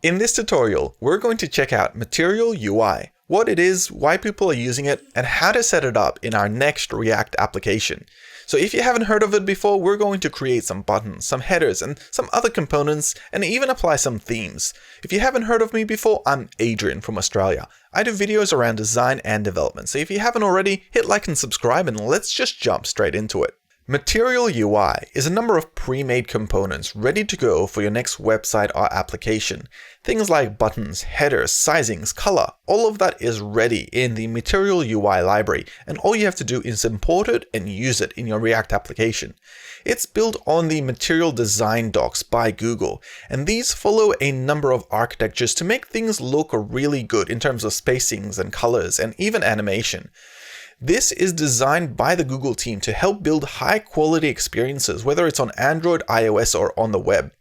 In this tutorial, we're going to check out Material UI, what it is, why people are using it, and how to set it up in our next React application. So if you haven't heard of it before, we're going to create some buttons, some headers, and some other components, and even apply some themes. If you haven't heard of me before, I'm Adrian from Australia. I do videos around design and development, so if you haven't already, hit like and subscribe, and let's just jump straight into it. Material UI is a number of pre-made components ready to go for your next website or application. Things like buttons, headers, sizings, color, all of that is ready in the Material UI library, and all you have to do is import it and use it in your React application. It's built on the Material Design Docs by Google, and these follow a number of architectures to make things look really good in terms of spacings and colors and even animation. This is designed by the Google team to help build high-quality experiences, whether it's on Android, iOS, or on the web.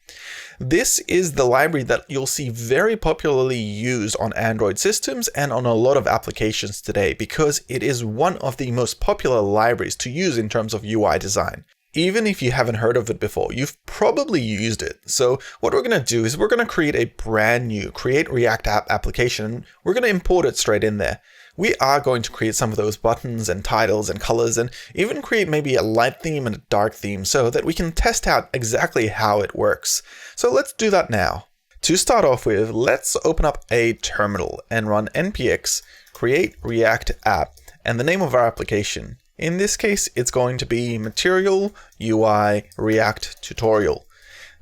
This is the library that you'll see very popularly used on Android systems and on a lot of applications today because it is one of the most popular libraries to use in terms of UI design. Even if you haven't heard of it before, you've probably used it. So what we're going to do is we're going to create a brand new Create React App application. We're going to import it straight in there. We are going to create some of those buttons and titles and colors and even create maybe a light theme and a dark theme so that we can test out exactly how it works. So let's do that now. To start off with, let's open up a terminal and run npx create react app and the name of our application. In this case, it's going to be Material UI React Tutorial.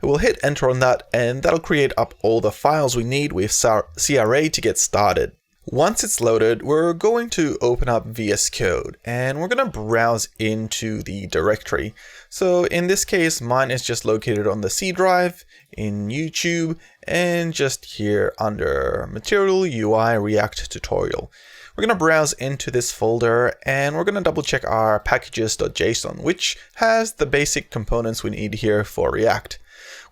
We'll hit enter on that and that'll create up all the files we need with CRA to get started. Once it's loaded, we're going to open up VS Code and we're going to browse into the directory. So in this case, mine is just located on the C drive in YouTube and just here under Material UI React Tutorial. We're going to browse into this folder and we're going to double check our packages.json, which has the basic components we need here for React.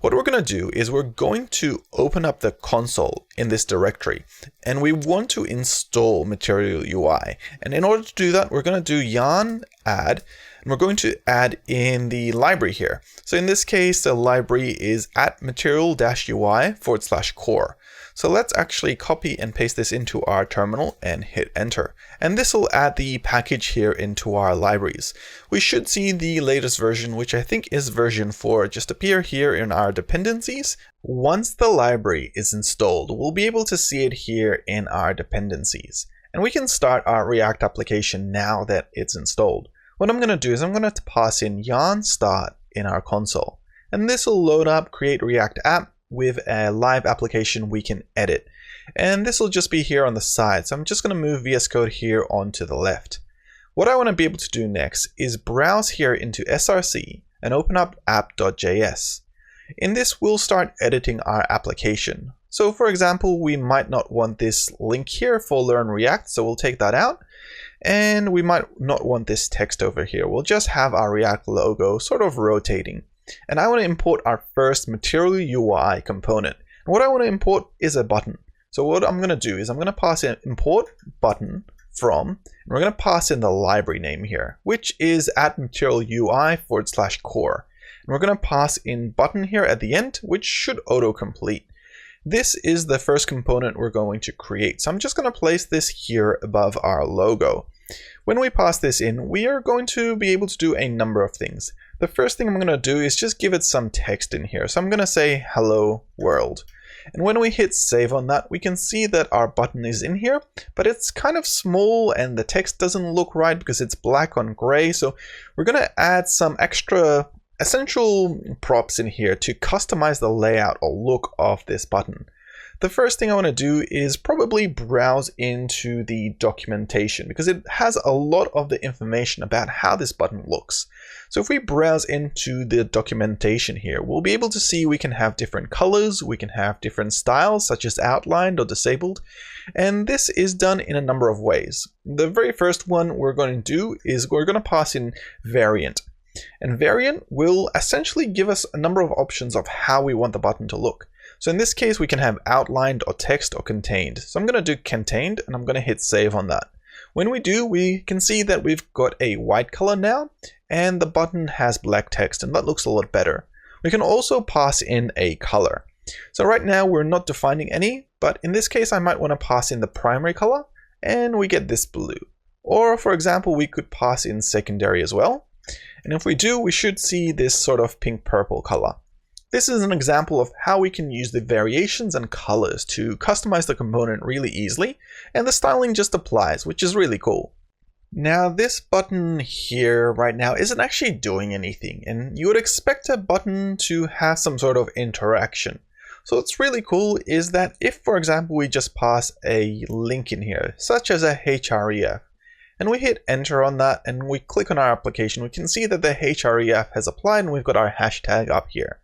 What we're going to do is we're going to open up the console in this directory and we want to install Material UI. And in order to do that, we're going to do yarn add and we're going to add in the library here. So in this case, the library is at material-ui/core. So let's actually copy and paste this into our terminal and hit enter. And this will add the package here into our libraries. We should see the latest version, which I think is version 4, just appear here in our dependencies. Once the library is installed, we'll be able to see it here in our dependencies. And we can start our React application now that it's installed. What I'm going to do is I'm going to pass in yarn start in our console. And this will load up Create React App with a live application we can edit. And this will just be here on the side. So I'm just going to move VS Code here onto the left. What I want to be able to do next is browse here into src and open up app.js. In this, we'll start editing our application. So for example, we might not want this link here for Learn React, so we'll take that out. And we might not want this text over here. We'll just have our React logo sort of rotating. And I want to import our first Material UI component. And what I want to import is a button. So what I'm going to do is I'm going to pass in import button from, and we're going to pass in the library name here, which is at Material UI/core. And we're going to pass in button here at the end, which should autocomplete. This is the first component we're going to create. So I'm just going to place this here above our logo. When we pass this in, we are going to be able to do a number of things. The first thing I'm going to do is just give it some text in here. So I'm going to say hello world. And when we hit save on that, we can see that our button is in here, but it's kind of small and the text doesn't look right because it's black on gray. So we're going to add some extra essential props in here to customize the layout or look of this button. The first thing I want to do is probably browse into the documentation because it has a lot of the information about how this button looks. So if we browse into the documentation here, we'll be able to see we can have different colors, we can have different styles such as outlined or disabled, and this is done in a number of ways. The very first one we're going to do is we're going to pass in variant. And variant will essentially give us a number of options of how we want the button to look. So in this case, we can have outlined or text or contained. So I'm going to do contained and I'm going to hit save on that. When we do, we can see that we've got a white color now and the button has black text and that looks a lot better. We can also pass in a color. So right now we're not defining any, but in this case I might want to pass in the primary color, and we get this blue. Or for example, we could pass in secondary as well. And if we do, we should see this sort of pink-purple color. This is an example of how we can use the variations and colors to customize the component really easily, and the styling just applies, which is really cool. Now this button here right now isn't actually doing anything, and you would expect a button to have some sort of interaction. So what's really cool is that if, for example, we just pass a link in here, such as a href, and we hit enter on that and we click on our application, we can see that the href has applied and we've got our hashtag up here.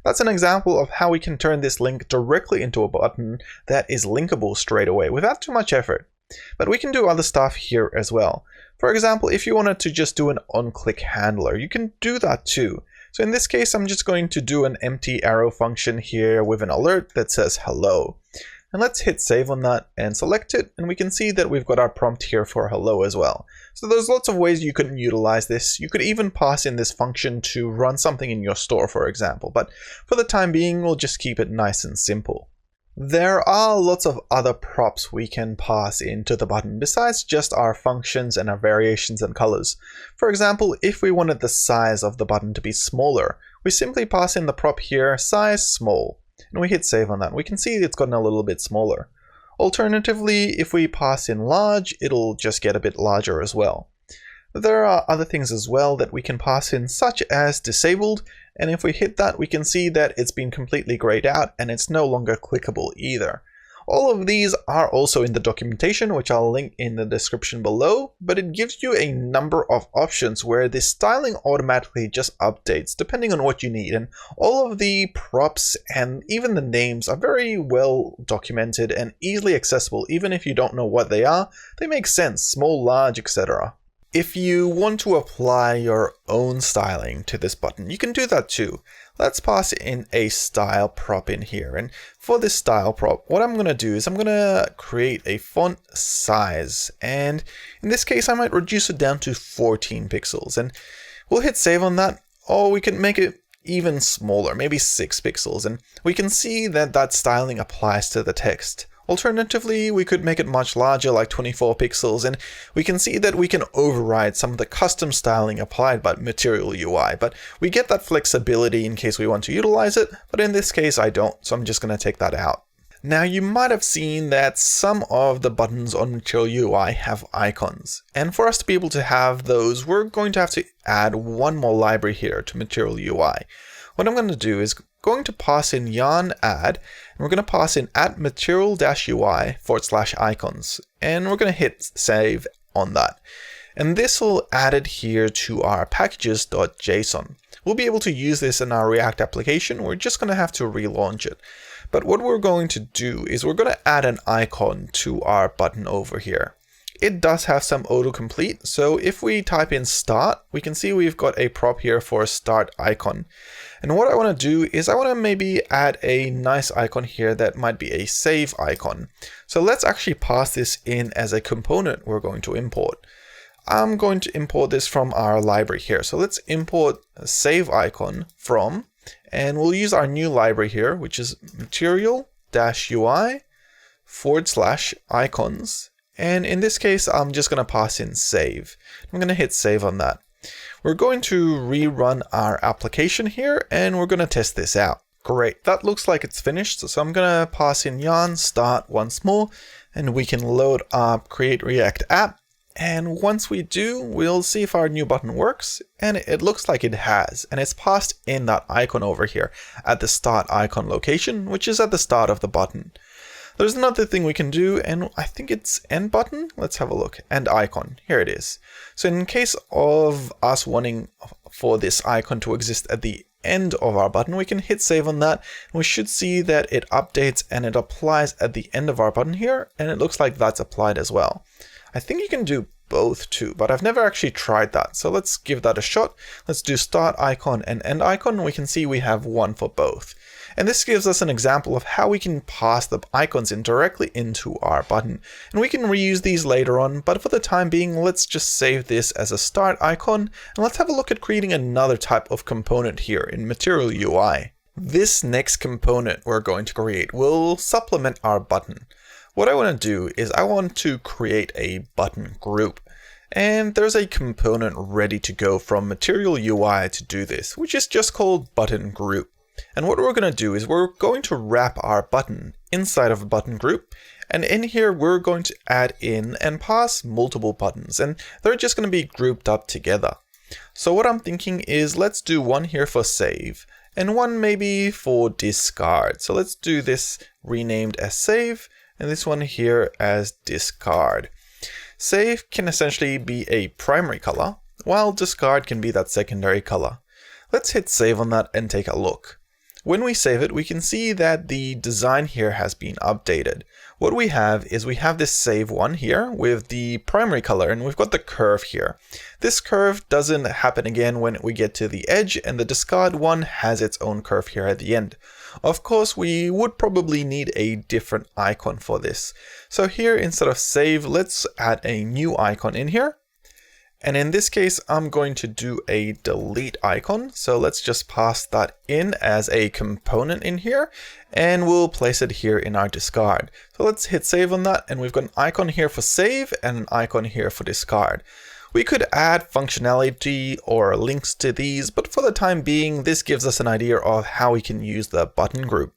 That's an example of how we can turn this link directly into a button that is linkable straight away without too much effort. But we can do other stuff here as well. For example, if you wanted to just do an on-click handler, you can do that too. So in this case, I'm just going to do an empty arrow function here with an alert that says hello. And let's hit save on that and select it, and we can see that we've got our prompt here for hello as well. So there's lots of ways you could utilize this. You could even pass in this function to run something in your store, for example, but for the time being, we'll just keep it nice and simple. There are lots of other props we can pass into the button besides just our functions and our variations and colors. For example, if we wanted the size of the button to be smaller, we simply pass in the prop here, size small. And we hit save on that. We can see it's gotten a little bit smaller. Alternatively, if we pass in large, it'll just get a bit larger as well. There are other things as well that we can pass in, such as disabled, and if we hit that, we can see that it's been completely grayed out and it's no longer clickable either. All of these are also in the documentation, which I'll link in the description below, but it gives you a number of options where the styling automatically just updates depending on what you need, and all of the props and even the names are very well documented and easily accessible. Even if you don't know what they are, they make sense, small, large, etc. If you want to apply your own styling to this button, you can do that too. Let's pass in a style prop in here. And for this style prop, what I'm going to do is I'm going to create a font size. And in this case, I might reduce it down to 14 pixels. And we'll hit save on that. Or we can make it even smaller, maybe 6 pixels. And we can see that that styling applies to the text. Alternatively, we could make it much larger, like 24 pixels, and we can see that we can override some of the custom styling applied by Material UI, but we get that flexibility in case we want to utilize it, but in this case I don't, so I'm just going to take that out. Now you might have seen that some of the buttons on Material UI have icons, and for us to be able to have those, we're going to have to add one more library here to Material UI. What I'm going to do is going to pass in yarn add, and we're going to pass in @material-ui/icons, and we're going to hit save on that. And this will add it here to our packages.json. We'll be able to use this in our React application. We're just going to have to relaunch it. But what we're going to do is we're going to add an icon to our button over here. It does have some autocomplete, so if we type in start, we can see we've got a prop here for a start icon. And what I want to do is I want to maybe add a nice icon here that might be a save icon. So let's actually pass this in as a component we're going to import. I'm going to import this from our library here. So let's import a save icon from, and we'll use our new library here, which is material-ui/icons. And in this case, I'm just going to pass in save. I'm going to hit save on that. We're going to rerun our application here, and we're going to test this out. Great, that looks like it's finished. So I'm going to pass in yarn start once more, and we can load up create React app. And once we do, we'll see if our new button works, and it looks like it has, and it's passed in that icon over here at the start icon location, which is at the start of the button. There's another thing we can do, and I think it's end button. Let's have a look. End icon. Here it is. So in case of us wanting for this icon to exist at the end of our button, we can hit save on that. And we should see that it updates and it applies at the end of our button here. And it looks like that's applied as well. I think you can do both too, but I've never actually tried that. So let's give that a shot. Let's do start icon and end icon. And we can see we have one for both. And this gives us an example of how we can pass the icons in directly into our button. And we can reuse these later on, but for the time being, let's just save this as a start icon. And let's have a look at creating another type of component here in Material UI. This next component we're going to create will supplement our button. What I want to do is I want to create a button group. And there's a component ready to go from Material UI to do this, which is just called button group. And what we're going to do is we're going to wrap our button inside of a button group. And in here, we're going to add in and pass multiple buttons, and they're just going to be grouped up together. So what I'm thinking is let's do one here for save and one maybe for discard. So let's do this renamed as save and this one here as discard. Save can essentially be a primary color, while discard can be that secondary color. Let's hit save on that and take a look. When we save it, we can see that the design here has been updated. What we have is we have this save one here with the primary color, and we've got the curve here. This curve doesn't happen again when we get to the edge, and the discard one has its own curve here at the end. Of course, we would probably need a different icon for this. So here, instead of save, let's add a new icon in here. And in this case, I'm going to do a delete icon. So let's just pass that in as a component in here, and we'll place it here in our discard. So let's hit save on that. And we've got an icon here for save and an icon here for discard. We could add functionality or links to these, but for the time being, this gives us an idea of how we can use the button group.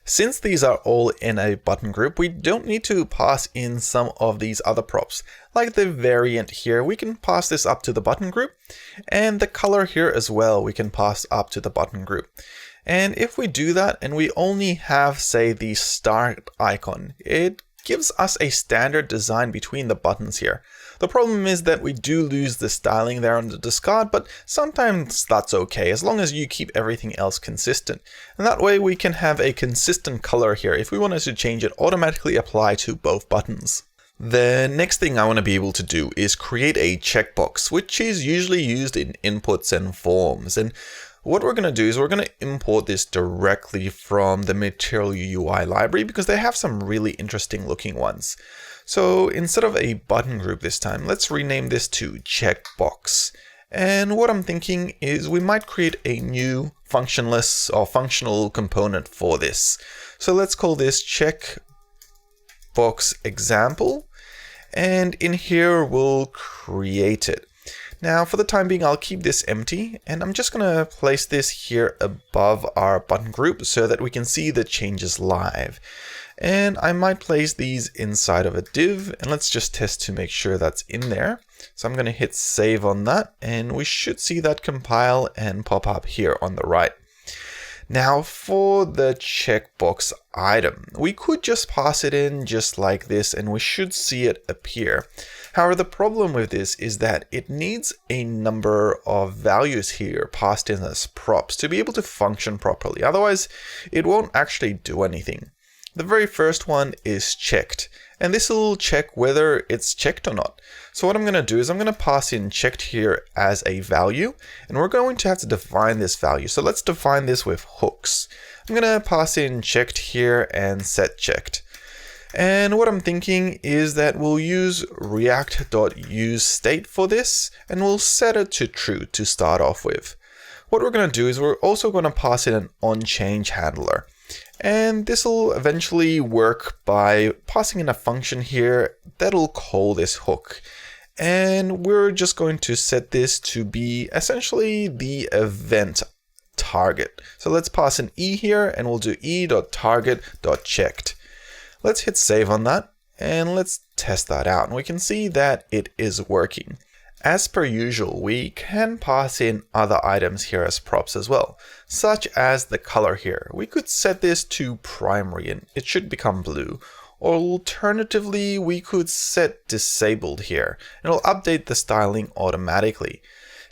Since these are all in a button group, we don't need to pass in some of these other props. Like the variant here, we can pass this up to the button group, and the color here as well, we can pass up to the button group. And if we do that and we only have, say, the start icon, it gives us a standard design between the buttons here. The problem is that we do lose the styling there on the discard, but sometimes that's okay as long as you keep everything else consistent. And that way we can have a consistent color here. If we wanted to change it, automatically apply to both buttons. The next thing I want to be able to do is create a checkbox, which is usually used in inputs and forms. And what we're going to do is we're going to import this directly from the Material UI library because they have some really interesting looking ones. So instead of a button group this time, let's rename this to checkbox. And what I'm thinking is we might create a new functionless or functional component for this. So let's call this checkbox example. And in here, we'll create it. Now, for the time being, I'll keep this empty, and I'm just going to place this here above our button group so that we can see the changes live. And I might place these inside of a div, and let's just test to make sure that's in there. So I'm going to hit save on that, and we should see that compile and pop up here on the right. Now for the checkbox item, we could just pass it in just like this and we should see it appear. However, the problem with this is that it needs a number of values here passed in as props to be able to function properly. Otherwise, it won't actually do anything. The very first one is checked, and this will check whether it's checked or not. So what I'm going to do is I'm going to pass in checked here as a value, and we're going to have to define this value. So let's define this with hooks. I'm going to pass in checked here and set checked. And what I'm thinking is that we'll use react.useState for this, and we'll set it to true to start off with. What we're going to do is we're also going to pass in an onChange handler. And this will eventually work by passing in a function here that'll call this hook. And we're just going to set this to be essentially the event target. So let's pass an E here and we'll do e.target.checked. Let's hit save on that and let's test that out. And we can see that it is working. As per usual, we can pass in other items here as props as well, such as the color here. We could set this to primary and it should become blue. Or alternatively, we could set disabled here and it'll update the styling automatically.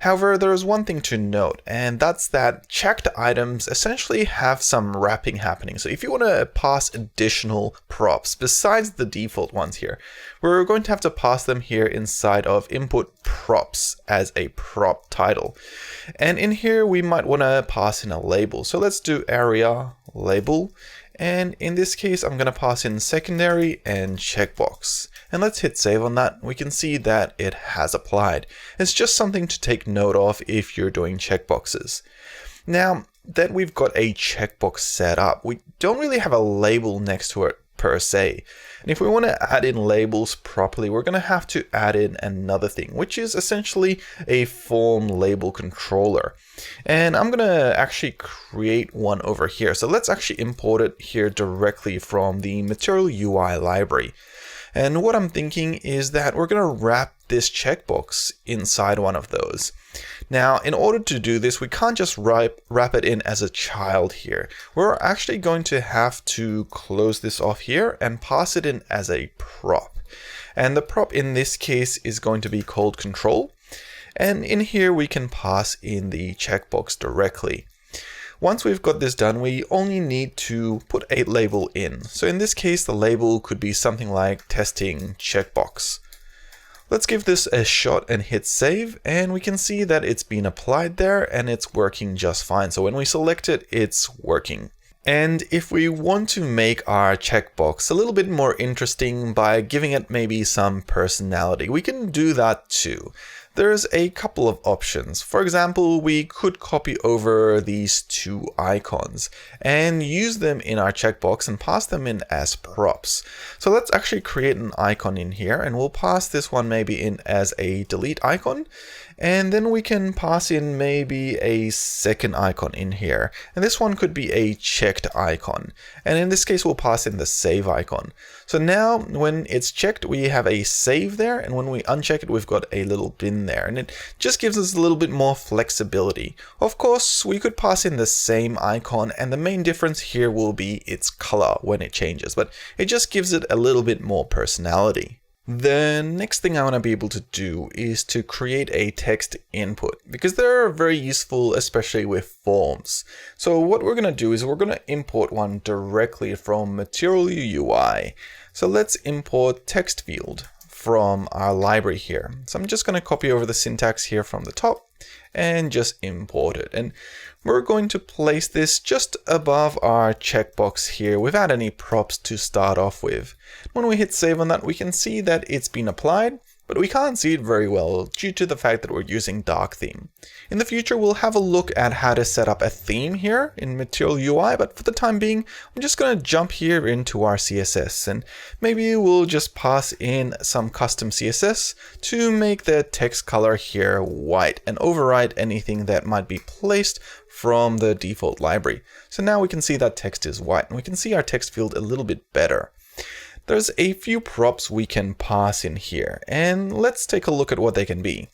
However, there is one thing to note, and that's that checked items essentially have some wrapping happening. So if you want to pass additional props besides the default ones here, we're going to have to pass them here inside of input props as a prop title. And in here, we might want to pass in a label. So let's do area label. And in this case, I'm going to pass in secondary and checkbox. And let's hit save on that. We can see that it has applied. It's just something to take note of if you're doing checkboxes. Now, that we've got a checkbox set up, we don't really have a label next to it per se. And if we want to add in labels properly, we're going to have to add in another thing, which is essentially a form label controller. And I'm going to actually create one over here. So let's actually import it here directly from the Material UI library. And what I'm thinking is that we're going to wrap this checkbox inside one of those. Now, in order to do this, we can't just wrap it in as a child here. We're actually going to have to close this off here and pass it in as a prop. And the prop in this case is going to be called control. And in here, we can pass in the checkbox directly. Once we've got this done, we only need to put a label in. So in this case, the label could be something like testing checkbox. Let's give this a shot and hit save, and we can see that it's been applied there and it's working just fine. So when we select it, it's working. And if we want to make our checkbox a little bit more interesting by giving it maybe some personality, we can do that too. There's a couple of options. For example, we could copy over these two icons and use them in our checkbox and pass them in as props. So let's actually create an icon in here, and we'll pass this one maybe in as a delete icon. And then we can pass in maybe a second icon in here. And this one could be a checked icon. And in this case, we'll pass in the save icon. So now when it's checked, we have a save there. And when we uncheck it, we've got a little bin there. And it just gives us a little bit more flexibility. Of course, we could pass in the same icon, and the main difference here will be its color when it changes, but it just gives it a little bit more personality. The next thing I want to be able to do is to create a text input, because they're very useful, especially with forms. So what we're going to do is we're going to import one directly from Material UI. So let's import TextField from our library here. So I'm just going to copy over the syntax here from the top and just import it. And we're going to place this just above our checkbox here without any props to start off with. When we hit save on that, we can see that it's been applied, but we can't see it very well due to the fact that we're using dark theme. In the future, we'll have a look at how to set up a theme here in Material UI, but for the time being, I'm just going to jump here into our CSS, and maybe we'll just pass in some custom CSS to make the text color here white and override anything that might be placed from the default library. So now we can see that text is white, and we can see our text field a little bit better. There's a few props we can pass in here, and let's take a look at what they can be.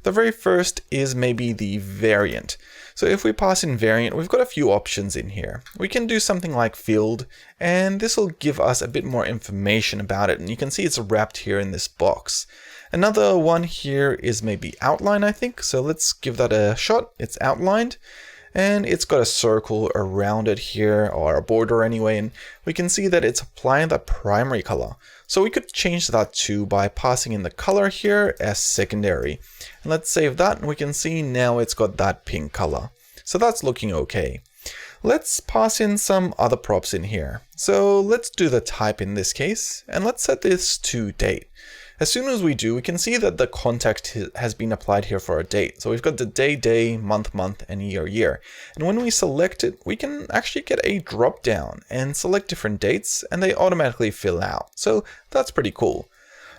The very first is maybe the variant. So if we pass in variant, we've got a few options in here. We can do something like field, and this will give us a bit more information about it, and you can see it's wrapped here in this box. Another one here is maybe outline, I think. So let's give that a shot. It's outlined. And it's got a circle around it here, or a border anyway, and we can see that it's applying the primary color. So we could change that too by passing in the color here as secondary. And let's save that, and we can see now it's got that pink color. So that's looking okay. Let's pass in some other props in here. So let's do the type in this case, and let's set this to date. As soon as we do, we can see that the context has been applied here for a date. So we've got the day, day, month, month, and year, year. And when we select it, we can actually get a drop down and select different dates, and they automatically fill out. So that's pretty cool.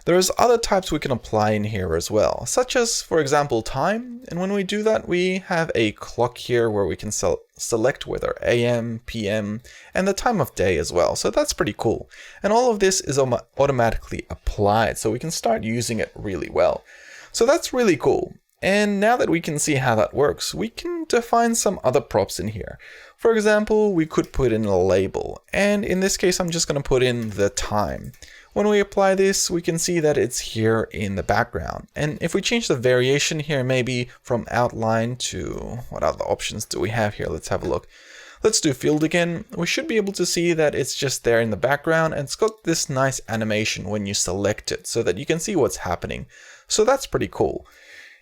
There's other types we can apply in here as well, such as, for example, time. And when we do that, we have a clock here where we can select whether AM, PM, and the time of day as well. So that's pretty cool. And all of this is automatically applied, so we can start using it really well. So that's really cool. And now that we can see how that works, we can define some other props in here. For example, we could put in a label. And in this case, I'm just going to put in the time. When we apply this, we can see that it's here in the background. And if we change the variation here, maybe from outline to, what other options do we have here? Let's have a look. Let's do field again. We should be able to see that it's just there in the background, and it's got this nice animation when you select it so that you can see what's happening. So that's pretty cool.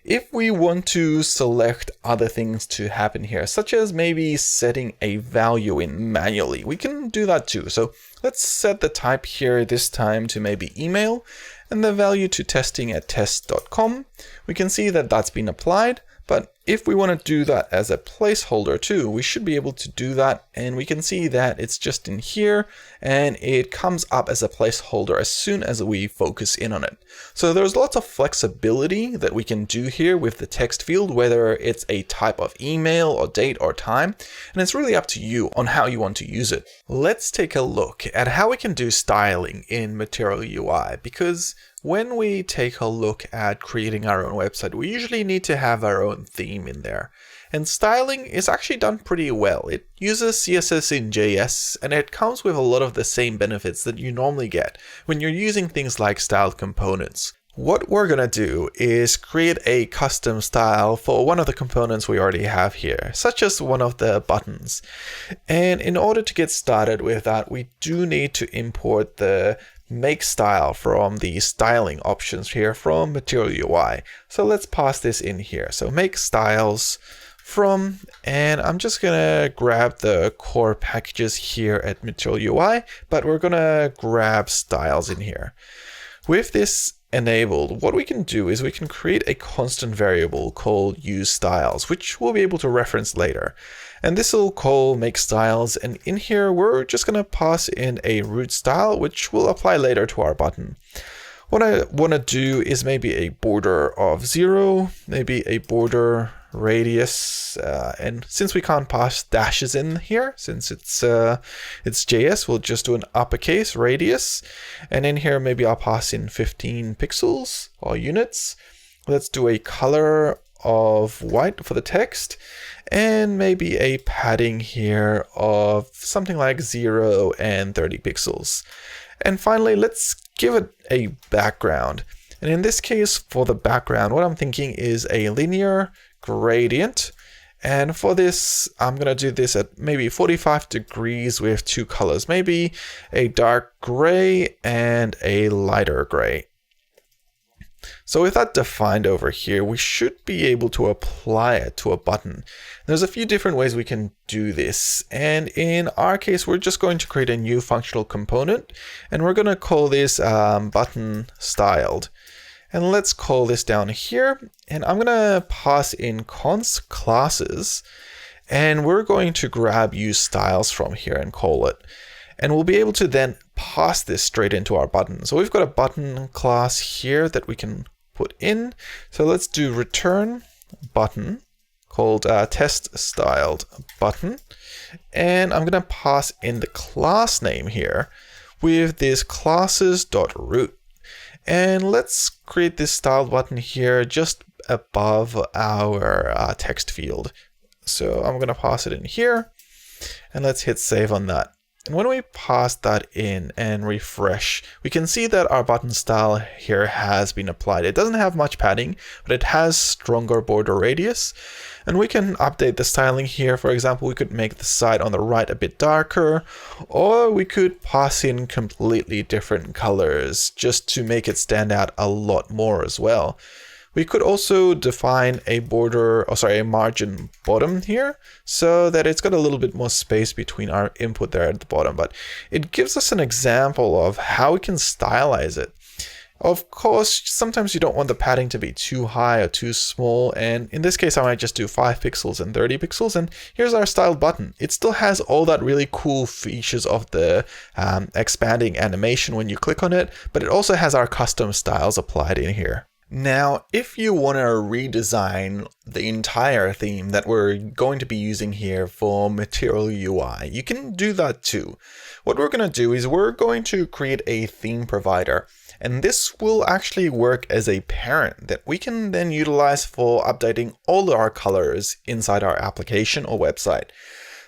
If we want to select other things to happen here, such as maybe setting a value in manually, we can do that too. So let's set the type here this time to maybe email, and the value to testing@test.com. We can see that that's been applied, but if we want to do that as a placeholder too, we should be able to do that, and we can see that it's just in here and it comes up as a placeholder as soon as we focus in on it. So there's lots of flexibility that we can do here with the text field, whether it's a type of email or date or time, and it's really up to you on how you want to use it. Let's take a look at how we can do styling in Material UI, because when we take a look at creating our own website, we usually need to have our own theme in there. And styling is actually done pretty well. It uses CSS in JS, and it comes with a lot of the same benefits that you normally get when you're using things like styled components. What we're going to do is create a custom style for one of the components we already have here, such as one of the buttons. And in order to get started with that, we do need to import the makeStyle from the styling options here from Material UI. So let's pass this in here. So makeStyles from, and I'm just gonna grab the core packages here at Material UI, but we're gonna grab styles in here. With this enabled, what we can do is we can create a constant variable called useStyles, which we'll be able to reference later. And this will call makeStyles, and in here we're just going to pass in a root style, which will apply later to our button. What I want to do is maybe a border of 0, maybe a border radius, and since we can't pass dashes in here, since it's JS, we'll just do an uppercase radius, and in here maybe I'll pass in 15 pixels or units. Let's do a color of white for the text, and maybe a padding here of something like 0 and 30 pixels. And finally, let's give it a background. And in this case, for the background, what I'm thinking is a linear gradient. And for this, I'm going to do this at maybe 45 degrees with two colors, maybe a dark gray and a lighter gray. So with that defined over here, we should be able to apply it to a button. There's a few different ways we can do this. And in our case, we're just going to create a new functional component, and we're going to call this button styled. And let's call this down here. And I'm going to pass in const classes, and we're going to grab useStyles from here and call it. And we'll be able to then pass this straight into our button. So we've got a button class here that we can put in. So let's do return button called test styled button. And I'm going to pass in the class name here with this classes.root. And let's create this styled button here just above our text field. So I'm going to pass it in here, and let's hit save on that. And when we pass that in and refresh, we can see that our button style here has been applied. It doesn't have much padding, but it has stronger border radius. And we can update the styling here. For example, we could make the side on the right a bit darker, or we could pass in completely different colors just to make it stand out a lot more as well. We could also define a a margin bottom here so that it's got a little bit more space between our input there at the bottom, but it gives us an example of how we can stylize it. Of course, sometimes you don't want the padding to be too high or too small, and in this case I might just do 5 pixels and 30 pixels, and here's our styled button. It still has all that really cool features of the expanding animation when you click on it, but it also has our custom styles applied in here. Now, if you want to redesign the entire theme that we're going to be using here for Material UI, you can do that too. What we're going to do is we're going to create a ThemeProvider, and this will actually work as a parent that we can then utilize for updating all our colors inside our application or website.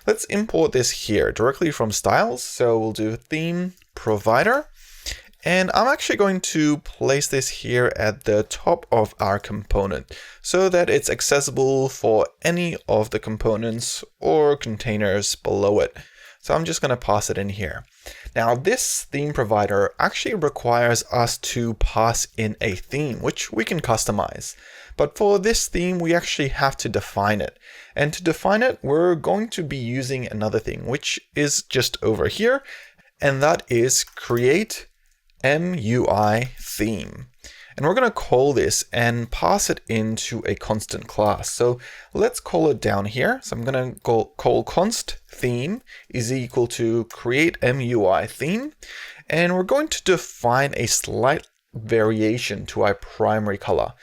Let's import this here directly from styles. So we'll do ThemeProvider. And I'm actually going to place this here at the top of our component so that it's accessible for any of the components or containers below it. So I'm just going to pass it in here. Now this ThemeProvider actually requires us to pass in a theme, which we can customize. But for this theme, we actually have to define it. And to define it, we're going to be using another thing, which is just over here. And that is create MUI theme. And we're going to call this and pass it into a constant class. So let's call it down here. So I'm going to call const theme is equal to create MUI theme. And we're going to define a slight variation to our primary color.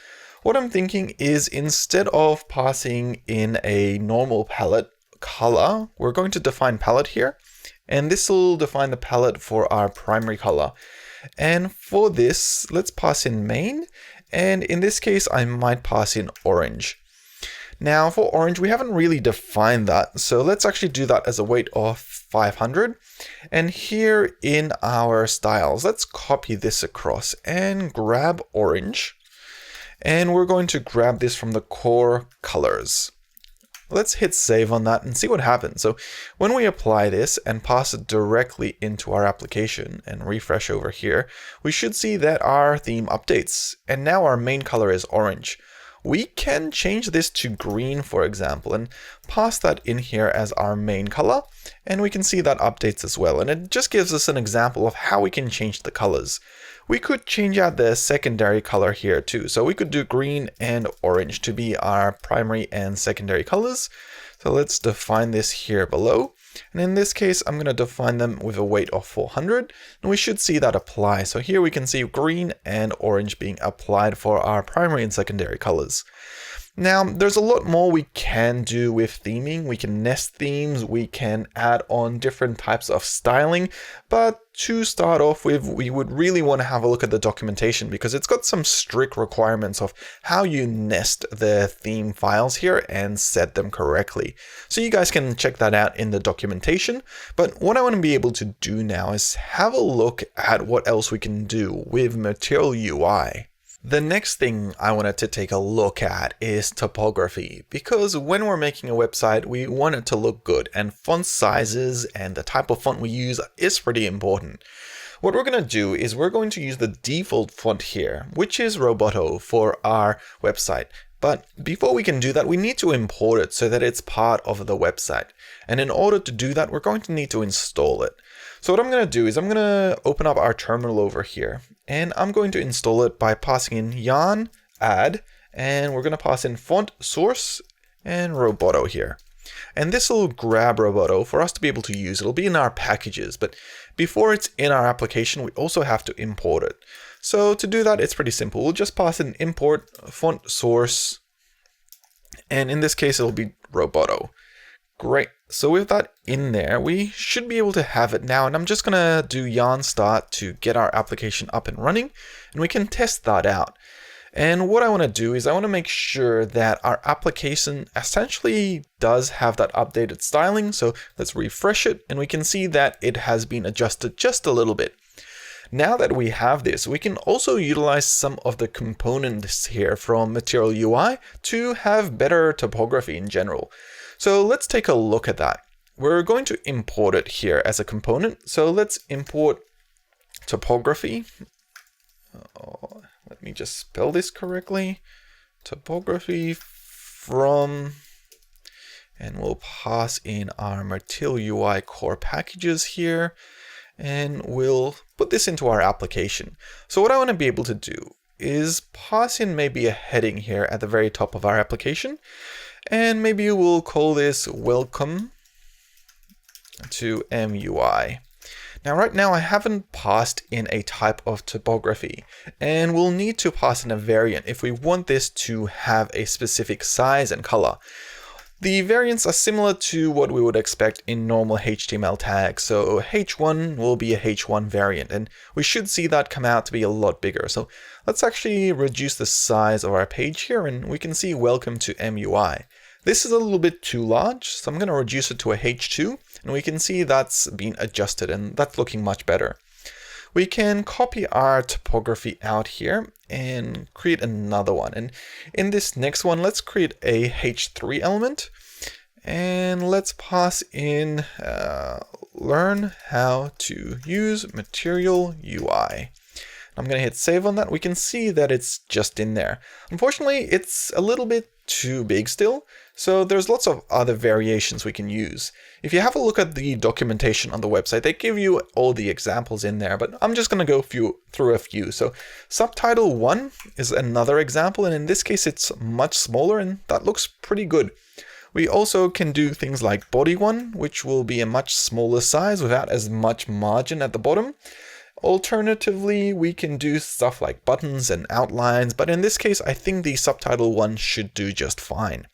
What I'm thinking is instead of passing in a normal palette color, we're going to define palette here. And this will define the palette for our primary color. And for this, let's pass in main. And in this case, I might pass in orange. Now for orange, we haven't really defined that. So let's actually do that as a weight of 500. And here in our styles, let's copy this across and grab orange. And we're going to grab this from the core colors. Let's hit save on that and see what happens. So when we apply this and pass it directly into our application and refresh over here, we should see that our theme updates. And now our main color is orange. We can change this to green, for example, and pass that in here as our main color. And we can see that updates as well. And it just gives us an example of how we can change the colors. We could change out the secondary color here too. So we could do green and orange to be our primary and secondary colors. So let's define this here below. And in this case, I'm going to define them with a weight of 400. And we should see that apply. So here we can see green and orange being applied for our primary and secondary colors. Now, there's a lot more we can do with theming. We can nest themes, we can add on different types of styling, but to start off with, we would really want to have a look at the documentation because it's got some strict requirements of how you nest the theme files here and set them correctly. So you guys can check that out in the documentation. But what I want to be able to do now is have a look at what else we can do with Material UI. The next thing I wanted to take a look at is typography, because when we're making a website, we want it to look good, and font sizes and the type of font we use is pretty important. What we're going to do is we're going to use the default font here, which is Roboto for our website. But before we can do that, we need to import it so that it's part of the website. And in order to do that, we're going to need to install it. So what I'm going to do is I'm going to open up our terminal over here, and I'm going to install it by passing in yarn add, and we're going to pass in font source and Roboto here. And this will grab Roboto for us to be able to use. It'll be in our packages, but before it's in our application, we also have to import it. So to do that, it's pretty simple. We'll just pass in import font source, and in this case, it'll be Roboto. Great. So with that in there, we should be able to have it now. And I'm just going to do yarn start to get our application up and running, and we can test that out. And what I want to do is I want to make sure that our application essentially does have that updated styling. So let's refresh it, and we can see that it has been adjusted just a little bit. Now that we have this, we can also utilize some of the components here from Material UI to have better typography in general. So let's take a look at that. We're going to import it here as a component. So let's import typography. Let me just spell this correctly. Typography from, and we'll pass in our Material UI core packages here, and we'll put this into our application. So what I want to be able to do is pass in maybe a heading here at the very top of our application. And maybe we'll call this welcome to MUI. Now, right now I haven't passed in a type of typography, and we'll need to pass in a variant if we want this to have a specific size and color. The variants are similar to what we would expect in normal HTML tags. So H1 will be a H1 variant, and we should see that come out to be a lot bigger. So let's actually reduce the size of our page here, and we can see welcome to MUI. This is a little bit too large, so I'm going to reduce it to a H2, and we can see that's been adjusted, and that's looking much better. We can copy our typography out here and create another one. And in this next one, let's create a H3 element, and let's pass in learn how to use Material UI. I'm going to hit save on that. We can see that it's just in there. Unfortunately, it's a little bit too big still. So there's lots of other variations we can use. If you have a look at the documentation on the website, they give you all the examples in there, but I'm just going to go through a few. So subtitle 1 is another example, and in this case it's much smaller, and that looks pretty good. We also can do things like body 1, which will be a much smaller size without as much margin at the bottom. Alternatively, we can do stuff like buttons and outlines, but in this case, I think the subtitle 1 should do just fine.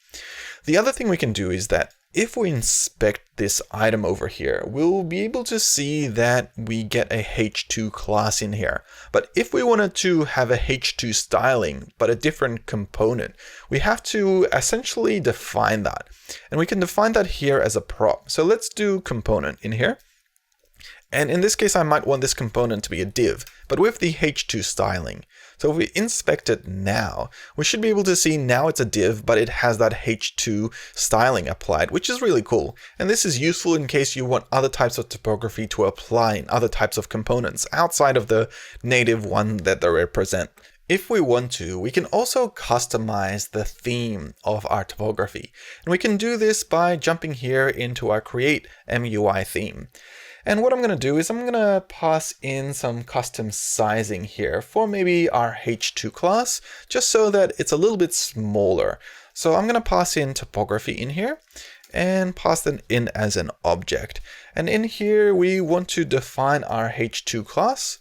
The other thing we can do is that if we inspect this item over here, we'll be able to see that we get a H2 class in here. But if we wanted to have a H2 styling, but a different component, we have to essentially define that. And we can define that here as a prop. So let's do component in here. And in this case, I might want this component to be a div, but with the H2 styling. So if we inspect it now, we should be able to see now it's a div, but it has that H2 styling applied, which is really cool. And this is useful in case you want other types of typography to apply in other types of components outside of the native one that they represent. If we want to, we can also customize the theme of our typography. And we can do this by jumping here into our create MUI theme. And what I'm going to do is I'm going to pass in some custom sizing here for maybe our H2 class, just so that it's a little bit smaller. So I'm going to pass in typography in here and pass them in as an object. And in here, we want to define our H2 class.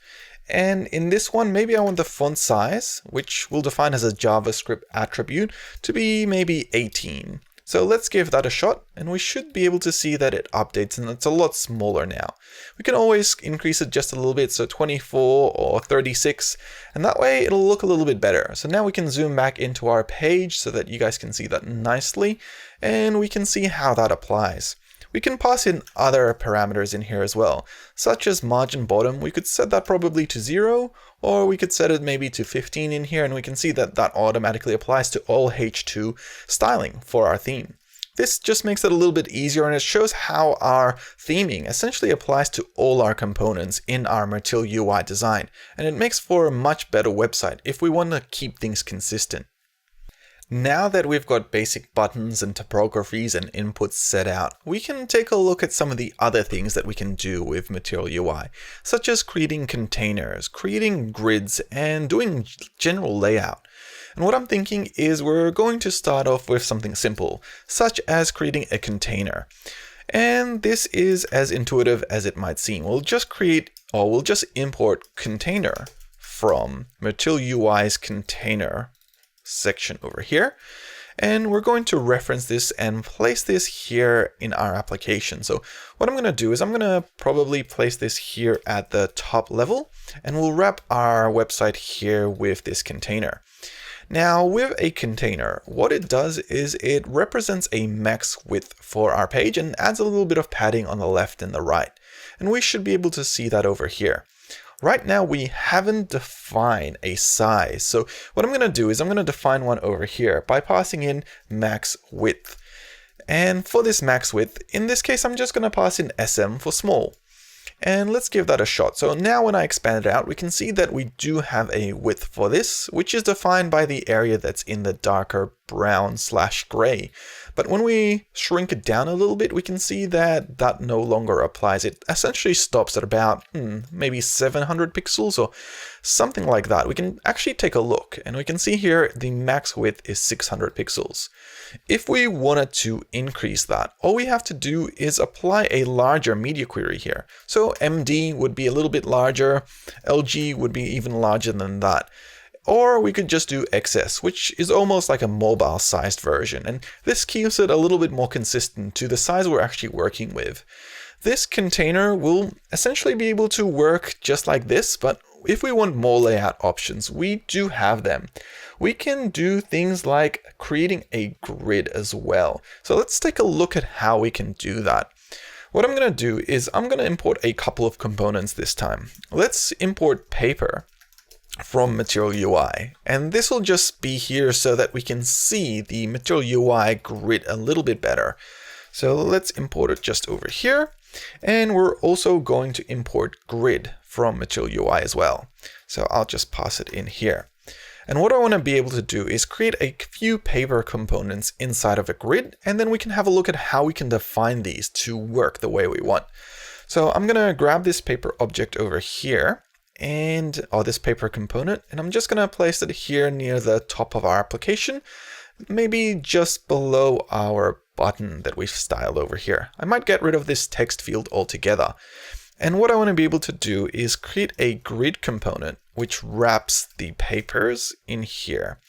And in this one, maybe I want the font size, which we'll define as a JavaScript attribute, to be maybe 18. So let's give that a shot, and we should be able to see that it updates, and it's a lot smaller now. We can always increase it just a little bit, so 24 or 36, and that way it'll look a little bit better. So now we can zoom back into our page so that you guys can see that nicely, and we can see how that applies. We can pass in other parameters in here as well, such as margin bottom. We could set that probably to 0, or we could set it maybe to 15 in here, and we can see that that automatically applies to all H2 styling for our theme. This just makes it a little bit easier, and it shows how our theming essentially applies to all our components in our Material UI design, and it makes for a much better website if we want to keep things consistent. Now that we've got basic buttons and typographies and inputs set out, we can take a look at some of the other things that we can do with Material UI, such as creating containers, creating grids, and doing general layout. And what I'm thinking is we're going to start off with something simple, such as creating a container. And this is as intuitive as it might seem. We'll just import container from Material UI's container section over here, and we're going to reference this and place this here in our application. So what I'm going to do is I'm going to probably place this here at the top level, and we'll wrap our website here with this container. Now with a container, what it does is it represents a max width for our page and adds a little bit of padding on the left and the right, and we should be able to see that over here. Right now, we haven't defined a size. So what I'm going to do is I'm going to define one over here by passing in max width. And for this max width, in this case, I'm just going to pass in SM for small. And let's give that a shot. So now when I expand it out, we can see that we do have a width for this, which is defined by the area that's in the darker brown/gray. But when we shrink it down a little bit, we can see that that no longer applies. It essentially stops at about maybe 700 pixels or something like that. We can actually take a look, and we can see here the max width is 600 pixels. If we wanted to increase that, all we have to do is apply a larger media query here. So MD would be a little bit larger, LG would be even larger than that. Or we could just do XS, which is almost like a mobile sized version, and this keeps it a little bit more consistent to the size we're actually working with. This container will essentially be able to work just like this, but if we want more layout options, we do have them. We can do things like creating a grid as well. So let's take a look at how we can do that. What I'm going to do is I'm going to import a couple of components this time. Let's import paper from Material UI, and this will just be here so that we can see the Material UI grid a little bit better. So let's import it just over here, and we're also going to import grid from Material UI as well. So I'll just pass it in here. And what I want to be able to do is create a few paper components inside of a grid, and then we can have a look at how we can define these to work the way we want. So I'm going to grab this paper object over here, and this paper component, and I'm just going to place it here near the top of our application, maybe just below our button that we've styled over here. I might get rid of this text field altogether. And what I want to be able to do is create a grid component which wraps the papers in here.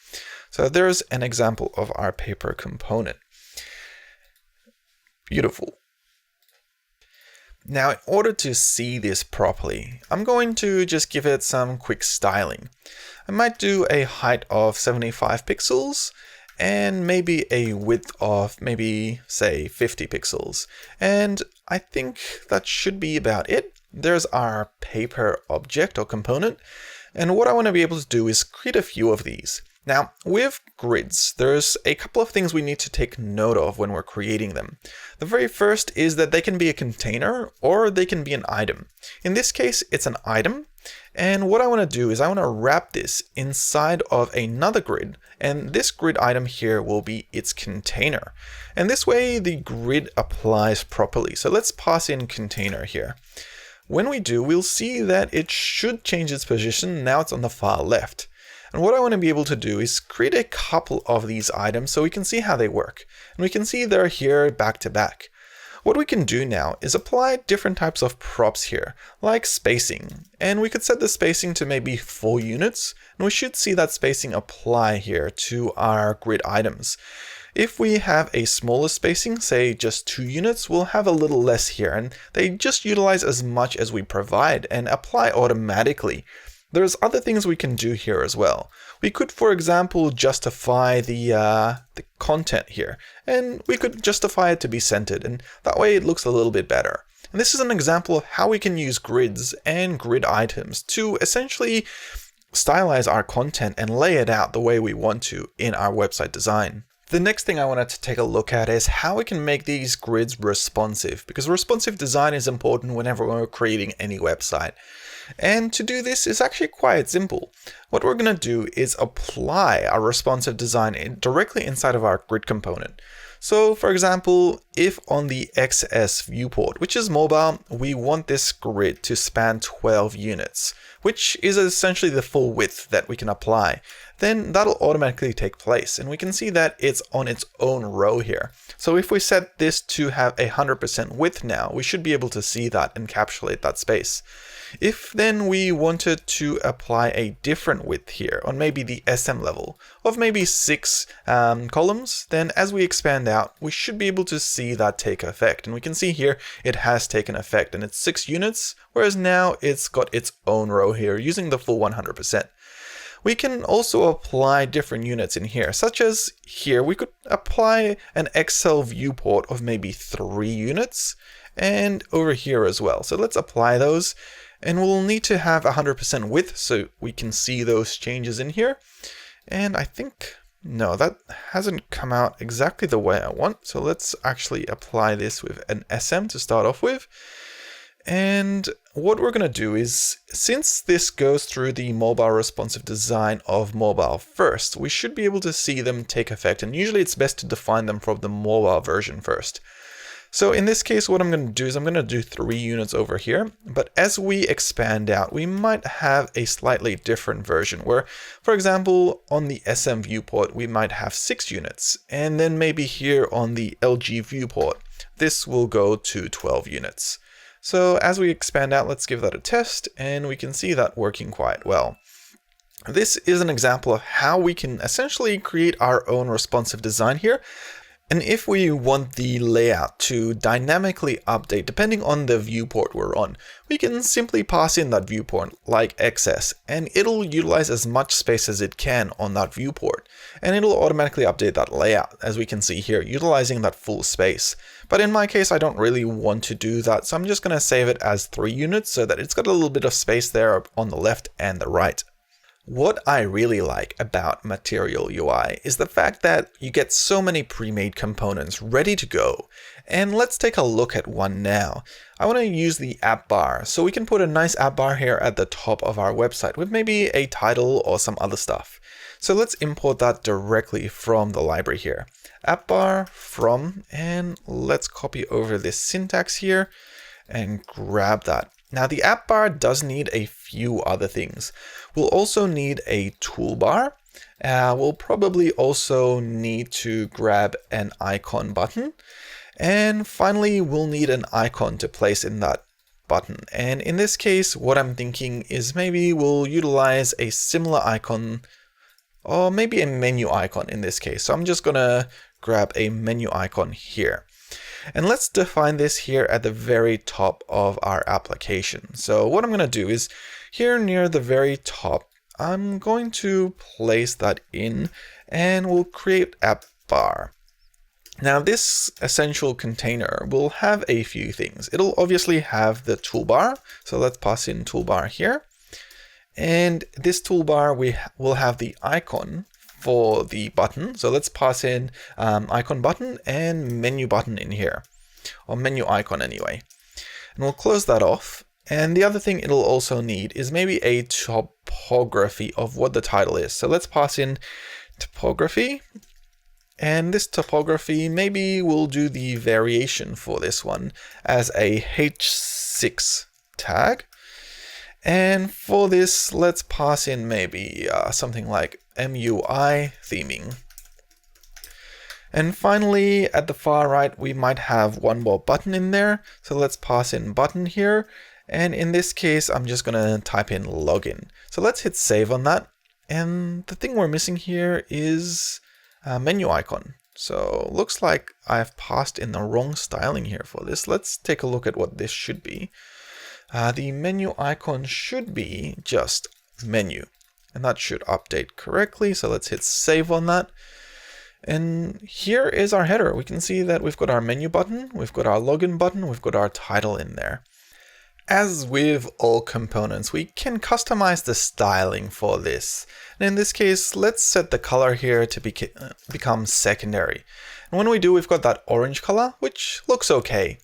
So there's an example of our paper component. Beautiful. Now, in order to see this properly, I'm going to just give it some quick styling. I might do a height of 75 pixels and maybe a width of maybe, say, 50 pixels. And I think that should be about it. There's our paper object or component. And what I want to be able to do is create a few of these. Now, with grids, there's a couple of things we need to take note of when we're creating them. The very first is that they can be a container or they can be an item. In this case, it's an item. And what I want to do is I want to wrap this inside of another grid, and this grid item here will be its container. And this way the grid applies properly. So let's pass in container here. When we do, we'll see that it should change its position. Now it's on the far left. And what I want to be able to do is create a couple of these items so we can see how they work. And we can see they're here back to back. What we can do now is apply different types of props here, like spacing. And we could set the spacing to maybe 4 units, and we should see that spacing apply here to our grid items. If we have a smaller spacing, say just 2 units, we'll have a little less here, and they just utilize as much as we provide and apply automatically. There's other things we can do here as well. We could, for example, justify the content here, and we could justify it to be centered, and that way it looks a little bit better. And this is an example of how we can use grids and grid items to essentially stylize our content and lay it out the way we want to in our website design. The next thing I wanted to take a look at is how we can make these grids responsive, because responsive design is important whenever we're creating any website. And to do this is actually quite simple. What we're going to do is apply our responsive design directly inside of our grid component. So for example, if on the XS viewport, which is mobile, we want this grid to span 12 units, which is essentially the full width that we can apply, then that'll automatically take place. And we can see that it's on its own row here. So if we set this to have 100% width now, we should be able to see that, encapsulate that space. If then we wanted to apply a different width here on maybe the SM level of maybe 6 columns, then as we expand out, we should be able to see that take effect. And we can see here it has taken effect, and it's 6 units, whereas now it's got its own row here using the full 100%. We can also apply different units in here, such as here we could apply an Excel viewport of maybe 3 units, and over here as well. So let's apply those. And we'll need to have 100% width so we can see those changes in here. And I think, no, that hasn't come out exactly the way I want. So let's actually apply this with an SM to start off with. And what we're going to do is, since this goes through the mobile responsive design of mobile first, we should be able to see them take effect. And usually it's best to define them from the mobile version first. So in this case, what I'm going to do is I'm going to do 3 units over here, but as we expand out, we might have a slightly different version where, for example, on the SM viewport, we might have 6 units, and then maybe here on the LG viewport, this will go to 12 units. So as we expand out, let's give that a test, and we can see that working quite well. This is an example of how we can essentially create our own responsive design here. And if we want the layout to dynamically update depending on the viewport we're on, we can simply pass in that viewport like XS, and it'll utilize as much space as it can on that viewport. And it'll automatically update that layout, as we can see here, utilizing that full space. But in my case, I don't really want to do that, so I'm just going to save it as 3 units so that it's got a little bit of space there on the left and the right. What I really like about Material UI is the fact that you get so many pre-made components ready to go. And let's take a look at one now. I want to use the app bar, so we can put a nice app bar here at the top of our website with maybe a title or some other stuff. So let's import that directly from the library here. App bar from, and let's copy over this syntax here and grab that. Now the app bar does need a few other things. We'll also need a toolbar. We'll probably also need to grab an icon button. And finally, we'll need an icon to place in that button. And in this case, what I'm thinking is maybe we'll utilize a similar icon, or maybe a menu icon in this case. So I'm just gonna grab a menu icon here. And let's define this here at the very top of our application. So what I'm going to do is here near the very top, I'm going to place that in and we'll create app bar. Now this essential container will have a few things. It'll obviously have the toolbar. So let's pass in toolbar here. And this toolbar, we will have the icon for the button. So let's pass in icon button and menu button in here, or menu icon anyway. And we'll close that off. And the other thing it'll also need is maybe a topography of what the title is. So let's pass in topography. And this topography, maybe we'll do the variation for this one as a H6 tag. And for this, let's pass in maybe something like MUI theming. And finally, at the far right, we might have one more button in there. So let's pass in button here. And in this case, I'm just going to type in login. So let's hit save on that. And the thing we're missing here is a menu icon. So looks like I've passed in the wrong styling here for this. Let's take a look at what this should be. The menu icon should be just menu, and that should update correctly. So let's hit save on that. And here is our header. We can see that we've got our menu button, we've got our login button, we've got our title in there. As with all components, we can customize the styling for this. And in this case, let's set the color here to become secondary. And when we do, we've got that orange color, which looks okay.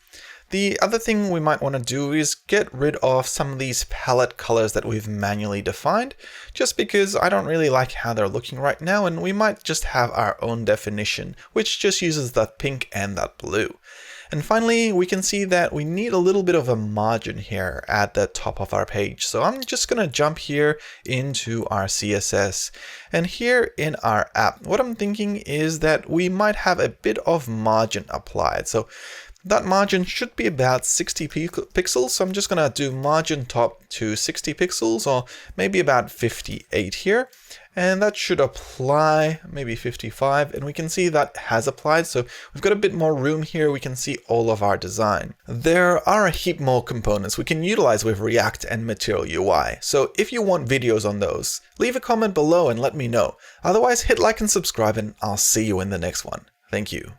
The other thing we might want to do is get rid of some of these palette colors that we've manually defined, just because I don't really like how they're looking right now, and we might just have our own definition, which just uses that pink and that blue. And finally, we can see that we need a little bit of a margin here at the top of our page. So I'm just going to jump here into our CSS. And here in our app, what I'm thinking is that we might have a bit of margin applied. So that margin should be about 60 pixels. So I'm just going to do margin top to 60 pixels, or maybe about 58 here. And that should apply, maybe 55. And we can see that has applied. So we've got a bit more room here. We can see all of our design. There are a heap more components we can utilize with React and Material UI. So if you want videos on those, leave a comment below and let me know. Otherwise, hit like and subscribe, and I'll see you in the next one. Thank you.